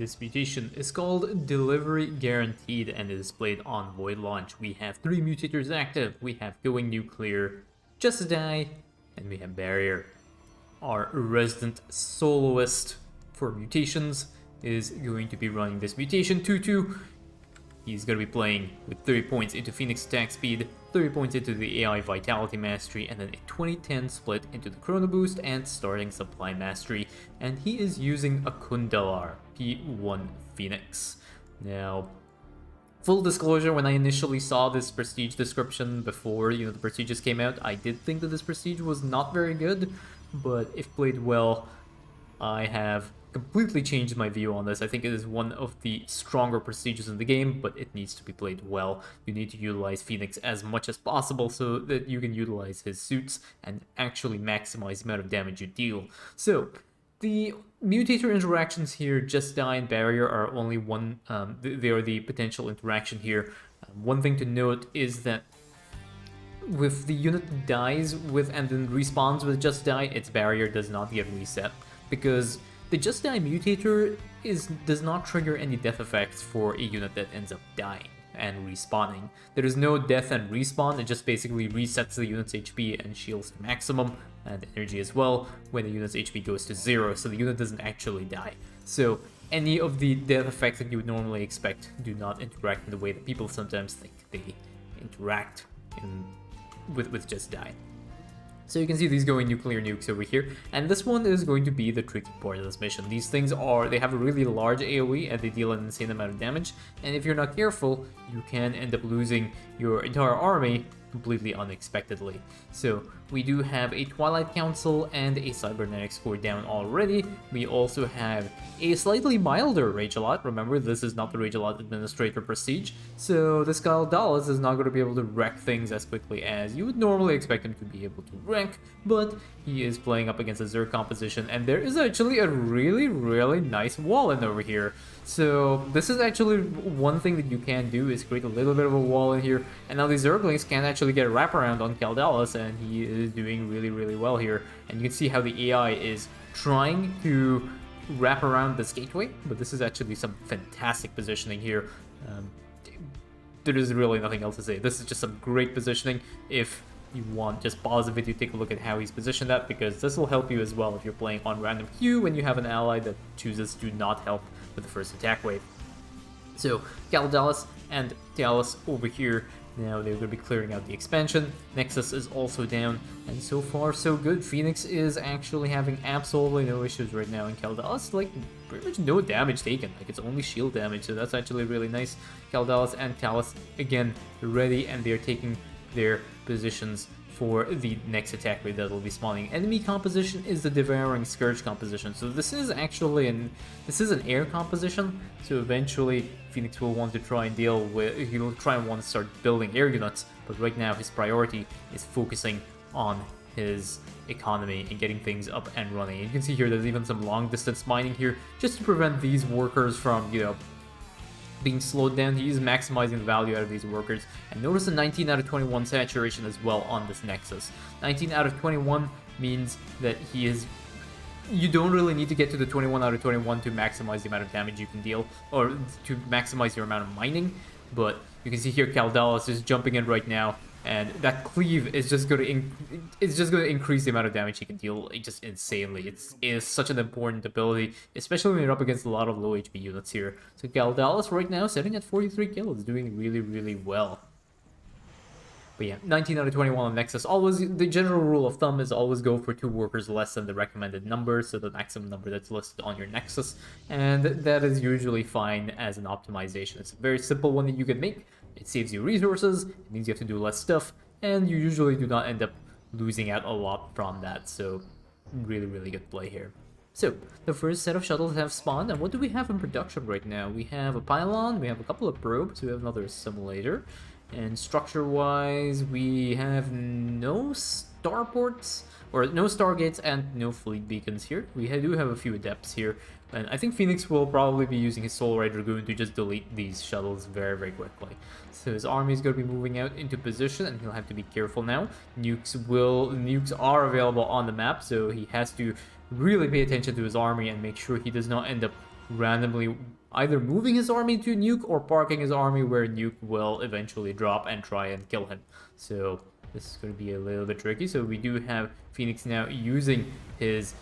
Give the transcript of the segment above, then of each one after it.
This mutation is called Delivery Guaranteed and is displayed on Void Launch. We have 3 mutators active. We have Going Nuclear, Just Die, and we have Barrier. Our resident soloist for mutations is going to be running this mutation 2-2. He's going to be playing with 30 points into Fenix attack speed, 30 points into the AI Vitality Mastery, and then a 20-10 split into the Chrono Boost and Starting Supply Mastery. And he is using a Kundalar P1 Fenix. Now, full disclosure, when I initially saw this Prestige description before, the Prestiges came out, I did think that this Prestige was not very good, but if played well, I have completely changed my view on this. I think it is one of the stronger Prestiges in the game, but it needs to be played well. You need to utilize Fenix as much as possible so that you can utilize his suits and actually maximize the amount of damage you deal. So, the mutator interactions here, Just Die and Barrier, are only one, they are the potential interaction here. One thing to note is that if the unit dies with and then respawns with Just Die, its Barrier does not get reset, because the Just Die mutator does not trigger any death effects for a unit that ends up dying and respawning. There is no death and respawn, it just basically resets the unit's HP and shields to maximum, and energy as well, when the unit's HP goes to 0, so the unit doesn't actually die. So any of the death effects that you would normally expect do not interact in the way that people sometimes think they interact with Just Die. So you can see these Going Nuclear nukes over here, and this one is going to be the tricky part of this mission. These things they have a really large AoE and they deal an insane amount of damage, and if you're not careful, you can end up losing your entire army completely unexpectedly. So we do have a Twilight Council and a Cybernetics core down already. We also have a slightly milder Rage-A-Lot. Remember, this is not the Rage-A-Lot Administrator Prestige, so this Dallas is not going to be able to wreck things as quickly as you would normally expect him to be able to wreck, but he is playing up against a Zerg composition, and there is actually a really nice wall in over here. So this is actually one thing that you can do, is create a little bit of a wall in here, and now these Zerglings can actually get a wraparound on Dallas, and he is doing really well here. And you can see how the AI is trying to wrap around this gateway, but this is actually some fantastic positioning here. There is really nothing else to say. This is just some great positioning. If you want, just pause the video, take a look at how he's positioned that, because this will help you as well if you're playing on random queue when you have an ally that chooses to not help with the first attack wave. So Dallas and Dallas over here, now they're going to be clearing out the expansion. Nexus is also down, and so far so good. Fenix is actually having absolutely no issues right now in Dallas, like pretty much no damage taken, like it's only shield damage, so that's actually really nice. Dallas and Talus again ready, and they're taking their positions for the next attack wave that will be spawning. Enemy composition is the Devouring Scourge composition, so this is actually an air composition, so eventually Fenix will want to try and he'll try and want to start building air units, but right now his priority is focusing on his economy and getting things up and running. And you can see here there's even some long distance mining here just to prevent these workers from, being slowed down. He is maximizing the value out of these workers. And notice the 19 out of 21 saturation as well on this Nexus. 19 out of 21 means that you don't really need to get to the 21 out of 21 to maximize the amount of damage you can deal, or to maximize your amount of mining. But you can see here Dallas is jumping in right now, and that cleave is just going to increase the amount of damage he can deal just insanely. It is such an important ability, especially when you're up against a lot of low HP units here. So Dallas right now sitting at 43 kills, doing really well. But yeah, 19 out of 21 on Nexus. Always, the general rule of thumb is always go for 2 workers less than the recommended number, so the maximum number that's listed on your Nexus, and that is usually fine as an optimization. It's a very simple one that you can make. It saves you resources, it means you have to do less stuff, and you usually do not end up losing out a lot from that, so really good play here. So, the first set of shuttles have spawned, and what do we have in production right now? We have a pylon, we have a couple of probes, we have another simulator, and structure-wise, we have no starports, or no stargates, and no fleet beacons here. We do have a few adepts here, and I think Fenix will probably be using his Soul Ray Dragoon to just delete these shuttles very quickly. So his army is going to be moving out into position, and he'll have to be careful now. Nukes are available on the map, so he has to really pay attention to his army and make sure he does not end up randomly either moving his army to nuke or parking his army where nuke will eventually drop and try and kill him. So this is going to be a little bit tricky. So we do have Fenix now using his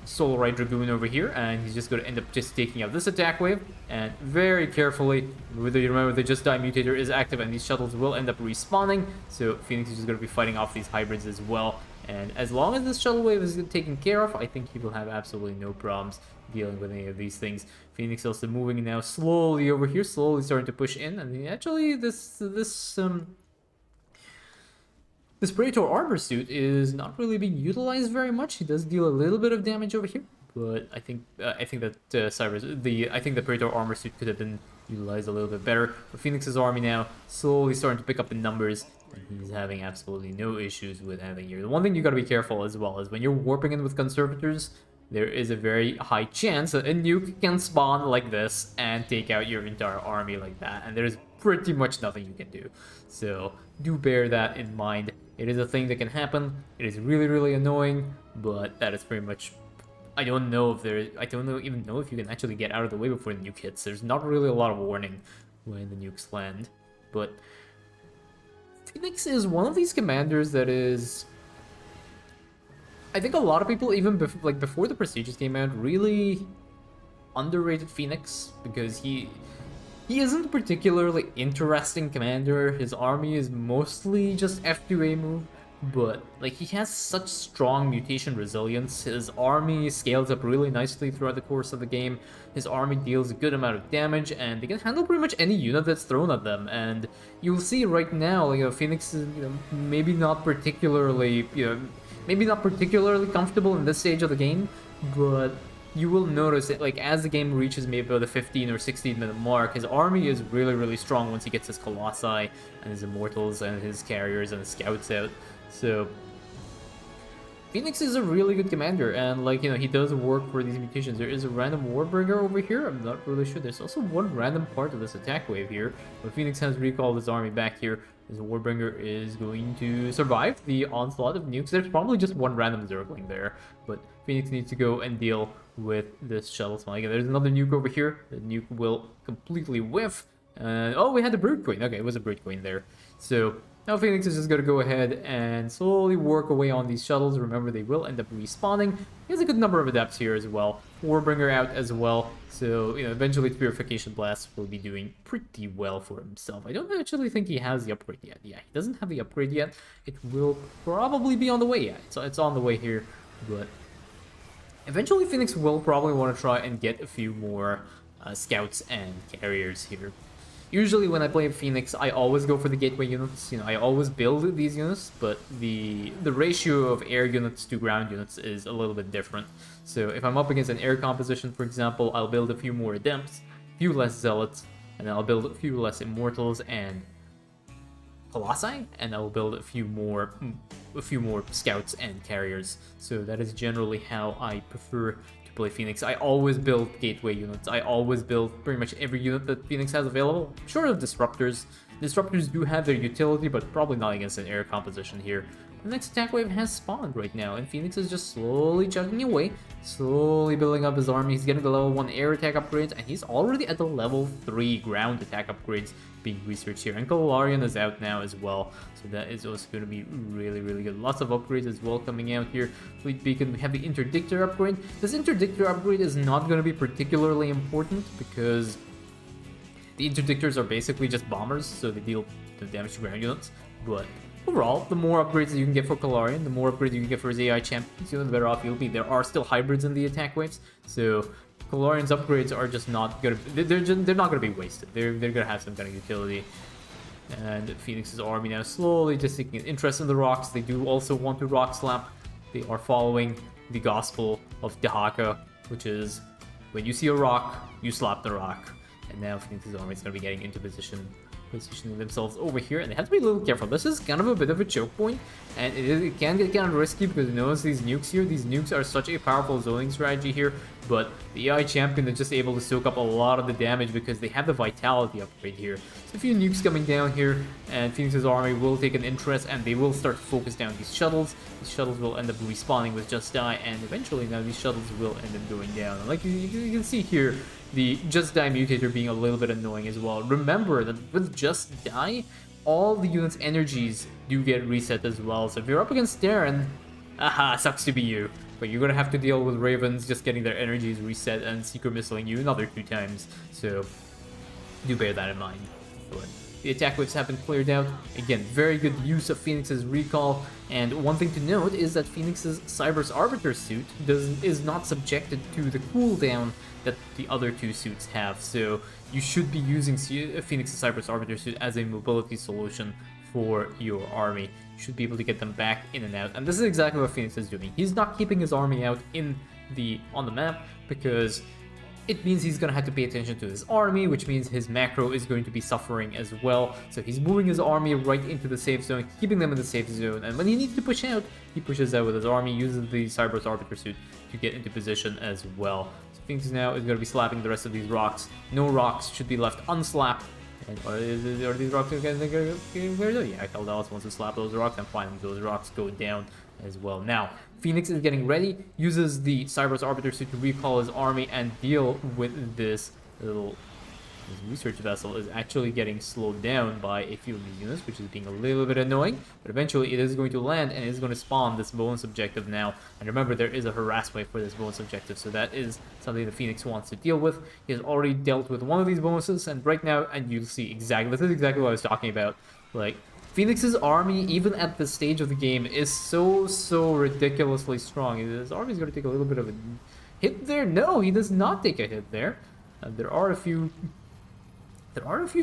Solar Right Dragoon over here, and he's just going to end up just taking out this attack wave, and very carefully, whether you remember the Just Die Mutator is active and these shuttles will end up respawning, so Fenix is just going to be fighting off these hybrids as well, and as long as this shuttle wave is taken care of, I think he will have absolutely no problems dealing with any of these things. Fenix also moving now slowly over here, slowly starting to push in, and actually this Praetor armor suit is not really being utilized very much. He does deal a little bit of damage over here, but I think that I think the Praetor armor suit could have been utilized a little bit better. But Fenix's army now slowly starting to pick up in numbers, and he's having absolutely no issues with having here. The one thing you got to be careful as well is when you're warping in with conservators, there is a very high chance that a nuke can spawn like this and take out your entire army like that, and there's pretty much nothing you can do. So do bear that in mind. It is a thing that can happen. It is really, really annoying, but that is pretty much... I don't even know if you can actually get out of the way before the nuke hits. There's not really a lot of warning when the nukes land, but Fenix is one of these commanders that is... I think a lot of people, even before the Prestigious came out, really underrated Fenix, because he isn't a particularly interesting commander. His army is mostly just F2A move, but like he has such strong mutation resilience. His army scales up really nicely throughout the course of the game. His army deals a good amount of damage, and they can handle pretty much any unit that's thrown at them. And you'll see right now, Fenix is maybe not particularly comfortable in this stage of the game, but you will notice that as the game reaches maybe about the 15 or 16 minute mark, his army is really, really strong once he gets his Colossi and his Immortals and his Carriers and his Scouts out. So Fenix is a really good commander, and he does work for these mutations. There is a random Warbringer over here. I'm not really sure. There's also one random part of this attack wave here, but Fenix has recalled his army back here. This Warbringer is going to survive the onslaught of nukes. There's probably just one random Zergling there, but Fenix needs to go and deal with this shuttle spawning. There's another nuke over here. The nuke will completely whiff. Oh, we had the Brood Queen. Okay, it was a Brood Queen there. So now Fenix is just going to go ahead and slowly work away on these shuttles. Remember, they will end up respawning. He has a good number of adepts here as well. Warbringer out as well. So, eventually Purification Blast will be doing pretty well for himself. I don't actually think he has the upgrade yet. Yeah, he doesn't have the upgrade yet. It will probably be on the way yet. So it's on the way here, but eventually Fenix will probably want to try and get a few more Scouts and Carriers here. Usually when I play Fenix, I always go for the gateway units. I always build these units, but the ratio of air units to ground units is a little bit different. So if I'm up against an air composition, for example, I'll build a few more Adepts, a few less Zealots, and then I'll build a few less Immortals and Colossi, and I'll build a few more Scouts and Carriers. So that is generally how I prefer to play Fenix. I always build gateway units. I always build pretty much every unit that Fenix has available, short of Disruptors. Disruptors do have their utility, but probably not against an air composition here. The next attack wave has spawned right now, and Fenix is just slowly chugging away, slowly building up his army. He's getting the level 1 air attack upgrades, and he's already at the level 3 ground attack upgrades being researched here. And Galarian is out now as well, so that is also going to be really, really good. Lots of upgrades as well coming out here. Fleet Beacon, we have the Interdictor upgrade. This Interdictor upgrade is not going to be particularly important because the Interdictors are basically just bombers, so they deal the damage to ground units, but overall, the more upgrades that you can get for Galarian, the more upgrades you can get for his AI champions, the better off you'll be. There are still hybrids in the attack waves, so Galarian's upgrades are just not gonna. They're not gonna be wasted. They're gonna have some kind of utility. And Fenix's army now slowly just taking an interest in the rocks. They do also want to rock slap. They are following the gospel of Dahaka, which is when you see a rock, you slap the rock. And now Fenix's army is gonna be getting into positioning themselves over here, and they have to be a little careful. This is kind of a bit of a choke point, and it can get kind of risky because notice these nukes here. These nukes are such a powerful zoning strategy here, but the AI champion is just able to soak up a lot of the damage because they have the vitality upgrade here. So a few nukes coming down here, and Fenix's army will take an interest, and they will start to focus down these shuttles. These shuttles will end up respawning with Just Die, and eventually now these shuttles will end up going down. Like you can see here, the Just Die Mutator being a little bit annoying as well. Remember that with Just Die, all the unit's energies do get reset as well. So if you're up against Darren, aha, sucks to be you. But you're gonna have to deal with Ravens just getting their energies reset and Secret Missiling you another 2 times. So do bear that in mind. But the attack waves have been cleared out. Again, very good use of Fenix's recall. And one thing to note is that Fenix's Cyber's Arbiter suit is not subjected to the cooldown that the other 2 suits have. So you should be using Fenix's Cyber's Arbiter suit as a mobility solution for your army. You should be able to get them back in and out. And this is exactly what Fenix is doing. He's not keeping his army out on the map because it means he's going to have to pay attention to his army, which means his macro is going to be suffering as well. So he's moving his army right into the safe zone, keeping them in the safe zone. And when he needs to push out, he pushes out with his army, uses the Cyber's Arbiter suit to get into position as well. So Phoenix now is going to be slapping the rest of these rocks. No rocks should be left unslapped. And are these rocks going to yeah, Caldalis wants to slap those rocks, and finally those rocks go down as well. Now, Fenix is getting ready, uses the Cyber's Arbiter suit to recall his army and deal with this little... His research vessel is actually getting slowed down by a few of these units, which is being a little bit annoying. But eventually it is going to land and it is going to spawn this bonus objective now. And remember, there is a harass wave for this bonus objective, so that is something that Fenix wants to deal with. He has already dealt with one of these bonuses, and right now, and you'll see exactly, this is exactly what I was talking about. Like, Fenix's army, even at this stage of the game, is so ridiculously strong. His army is going to take a little bit of a hit there. No, he does not take a hit there. There are a few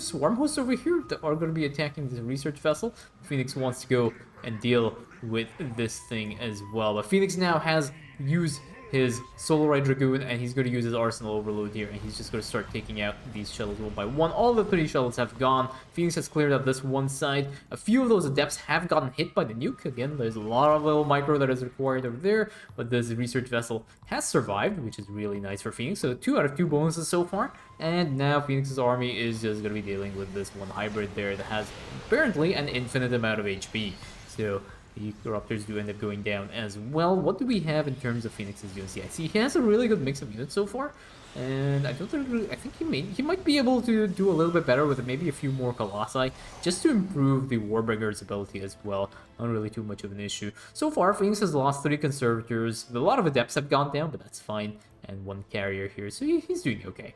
swarm hosts over here that are going to be attacking this research vessel. Fenix wants to go and deal with this thing as well. But Fenix now has used his Solarite Dragoon, and he's going to use his Arsenal Overload here, and he's just going to start taking out these shuttles one by one. All the 3 shuttles have gone. Fenix has cleared up this one side. A few of those Adepts have gotten hit by the nuke. Again, there's a lot of little micro that is required over there, but this research vessel has survived, which is really nice for Fenix. So 2 out of 2 bonuses so far, and now Fenix's army is just going to be dealing with this one hybrid there that has apparently an infinite amount of HP. So the Corruptors do end up going down as well. What do we have in terms of Fenix's units? Yeah, see, he has a really good mix of units so far, and I think he might be able to do a little bit better with maybe a few more Colossi, just to improve the Warbringer's ability as well. Not really too much of an issue. So far, Fenix has lost 3 Conservators. A lot of Adepts have gone down, but that's fine, and 1 Carrier here, so he's doing okay.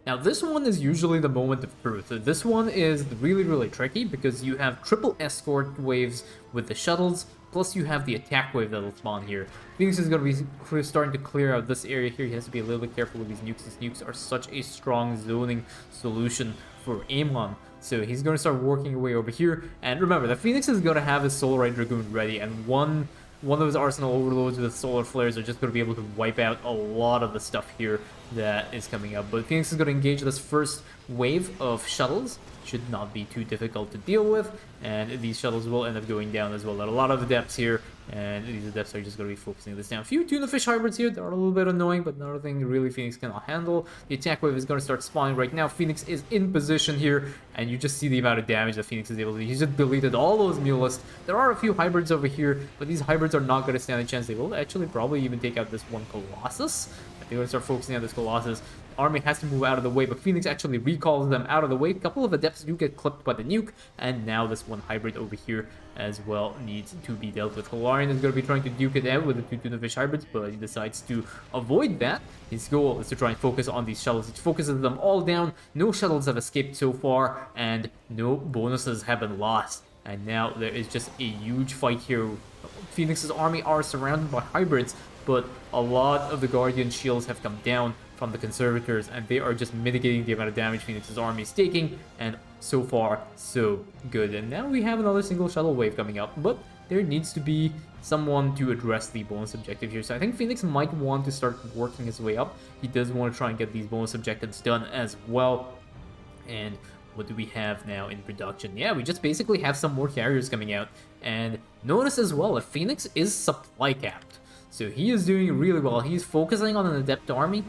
Now, this one is usually the moment of truth. This one is really tricky because you have triple escort waves with the shuttles, plus you have the attack wave that'll spawn here. Fenix is going to be starting to clear out this area here. He has to be a little bit careful with these nukes. These nukes are such a strong zoning solution for Amon. So he's going to start working away over here. And remember, the Fenix is going to have his Solarite Dragoon ready, and one of his Arsenal Overloads with Solar Flares are just going to be able to wipe out a lot of the stuff here that is coming up. But Fenix is going to engage this first wave of shuttles. Should not be too difficult to deal with, and these shuttles will end up going down as well. There are a lot of Adepts here, and these Adepts are just going to be focusing this down. A few Tuna Fish hybrids here that are a little bit annoying, but nothing really Fenix cannot handle. The attack wave is going to start spawning right now. Fenix is in position here, and you just see the amount of damage that Fenix is able to do. He's just deleted all those Mulists. There are a few hybrids over here, but these hybrids are not going to stand a chance. They will actually probably even take out this one Colossus. They're going to start focusing on this Colossus. Army has to move out of the way, but Fenix actually recalls them out of the way. A couple of Adepts do get clipped by the nuke, and now this one hybrid over here as well needs to be dealt with. Hilarion is going to be trying to duke it out with the 2 Tuna Fish hybrids, but he decides to avoid that. His goal is to try and focus on these shuttles. He focuses them all down. No shuttles have escaped so far, and no bonuses have been lost. And now there is just a huge fight here. Fenix's army are surrounded by hybrids, but a lot of the Guardian shields have come down from the Conservators, and they are just mitigating the amount of damage Fenix's army is taking, and so far, so good. And now we have another single shuttle wave coming up, but there needs to be someone to address the bonus objective here. So I think Fenix might want to start working his way up. He does want to try and get these bonus objectives done as well. And what do we have now in production? Yeah, we just basically have some more carriers coming out. And notice as well that Fenix is supply capped. So he is doing really well. He's focusing on an Adept army.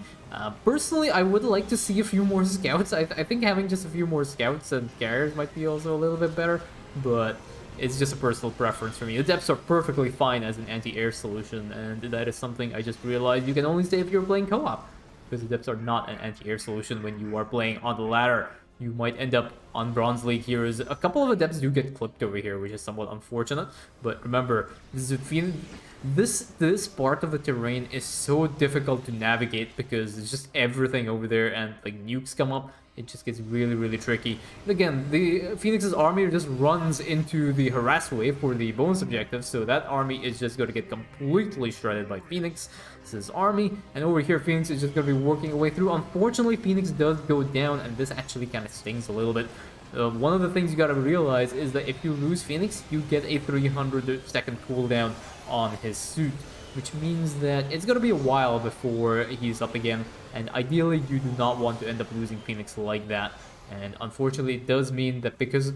Personally, I would like to see a few more scouts. I think having just a few more scouts and carriers might be also a little bit better. But it's just a personal preference for me. Adepts are perfectly fine as an anti-air solution. And that is something I just realized you can only say if you're playing co-op. because adepts are not an anti-air solution when you are playing on the ladder. You might end up on Bronze League heroes. A couple of adepts do get clipped over here, which is somewhat unfortunate. But remember, this part of the terrain is so difficult to navigate because it's just everything over there, and like nukes come up. It just gets really, really tricky. And again, the Phoenix's army just runs into the harass wave for the bonus objective, so that army is just going to get completely shredded by Fenix. This is army, and over here Phoenix is just going to be working her way through. Unfortunately, Phoenix does go down, and this actually kind of stings a little bit. One of the things you got to realize is that if you lose Phoenix, you get a 300-second cooldown on his suit, which means that it's going to be a while before he's up again, and ideally you do not want to end up losing Phoenix like that. And unfortunately, it does mean that because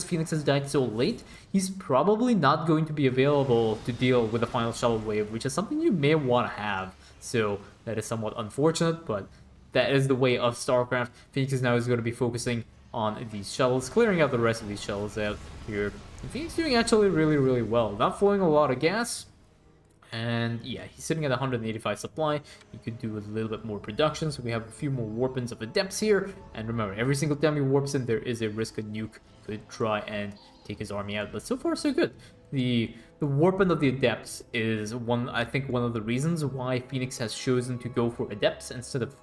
Phoenix has died so late, he's probably not going to be available to deal with the final shuttle wave, which is something you may want to have. So that is somewhat unfortunate, but that is the way of StarCraft. Phoenix is now going to be focusing on these shuttles, clearing out the rest of these shuttles out here. And Phoenix doing actually really, really well. Not flowing a lot of gas. And yeah, he's sitting at 185 supply. He could do a little bit more production, so we have a few more warpins of adepts here. And remember, every single time he warps in, there is a risk a nuke could try and take his army out. But so far, so good. The warpin of the adepts is I think one of the reasons why Phoenix has chosen to go for adepts instead of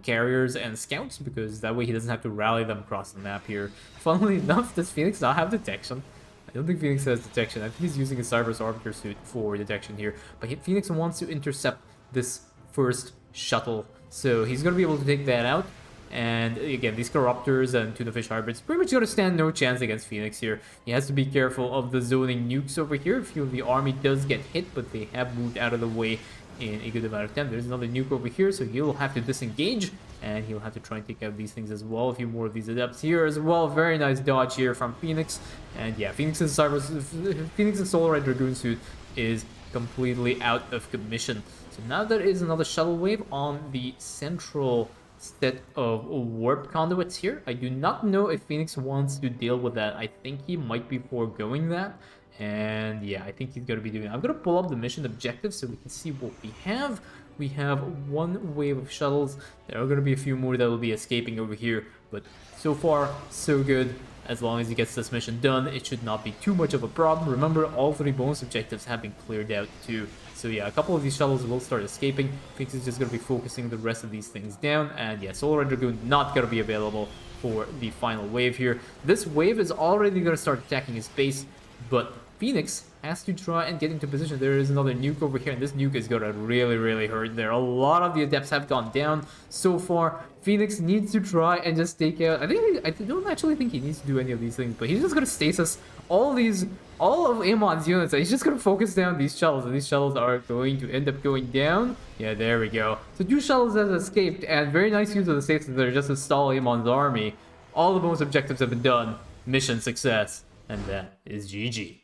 carriers and scouts, because that way he doesn't have to rally them across the map here. Funnily enough, does Phoenix not have detection? I don't think Phoenix has detection. I think he's using a Cyber's Arbiter suit for detection here. But Phoenix wants to intercept this first shuttle, so he's going to be able to take that out. And again, these Corruptors and Tuna Fish Hybrids pretty much going to stand no chance against Phoenix here. He has to be careful of the zoning nukes over here. A few of the army does get hit, but they have moved out of the way in a good amount of time. There's another nuke over here, so he'll have to disengage, and he'll have to try and take out these things as well. A few more of these adepts here as well. Very nice dodge here from Phoenix. And yeah, Phoenix's Solar Red Dragoon suit is completely out of commission. So now there is another shuttle wave on the central set of warp conduits here. I do not know if Phoenix wants to deal with that. I think he might be foregoing that. And yeah, I think he's going to be doing it. I'm going to pull up the mission objective so we can see what we have. We have one wave of shuttles. There are going to be a few more that will be escaping over here. But so far, so good. As long as he gets this mission done, it should not be too much of a problem. Remember, all 3 bonus objectives have been cleared out too. So yeah, a couple of these shuttles will start escaping. Phoenix is just going to be focusing the rest of these things down. And yeah, Solar Red Dragoon not going to be available for the final wave here. This wave is already going to start attacking his base, but Phoenix has to try and get into position. There is another nuke over here, and this nuke is going to really, really hurt there. A lot of the adepts have gone down so far. Phoenix needs to try and just take out... I don't actually think he needs to do any of these things, but he's just going to stasis all of Amon's units. He's just going to focus down these shuttles, and these shuttles are going to end up going down. Yeah, there we go. So 2 shuttles have escaped, and very nice use of the stasis there just to stall Amon's army. All the bonus objectives have been done. Mission success, and that is GG.